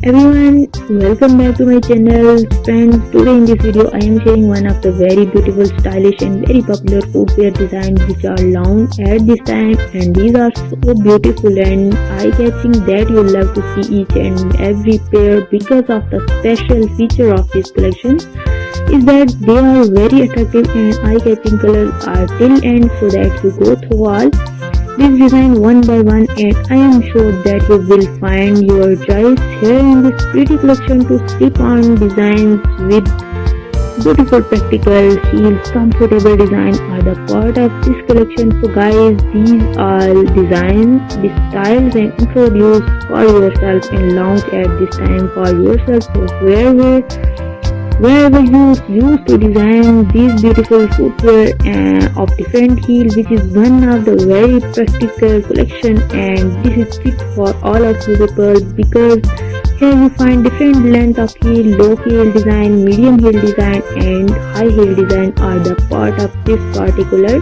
Everyone, welcome back to my channel. Friends, today in this video I am sharing one of the very beautiful, stylish and very popular footwear designs which are launched at this time, and these are so beautiful and eye-catching that you'll love to see each and every pair because of the special feature of this collection is that they are very attractive and eye-catching colors are till end, so that you go through all this design one by one, and I am sure that you will find your choice here in this pretty collection to slip on designs with beautiful practical heels. Comfortable design are the part of this collection. So guys, these are designs, the styles and introduced for yourself and launch at this time for yourself. So wherever you used to design these beautiful footwear of different heels, which is one of the very practical collection, and this is fit for all of you people because here you find different length of heel, low heel design, medium heel design and high heel design are the part of this particular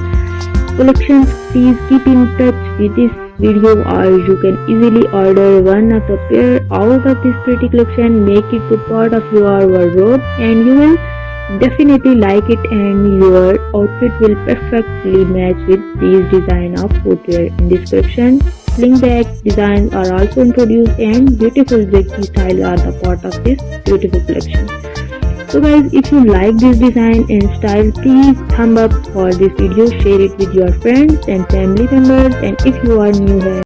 collection. Please keep in touch with this video or you can easily order one of the pair out of this pretty collection, make it to part of your wardrobe and you will definitely like it and your outfit will perfectly match with these design of footwear. In this collection, sling back designs are also introduced and beautiful zigzag styles are the part of this beautiful collection. So guys, if you like this design and style, please thumb up for this video, share it with your friends and family members, and if you are new here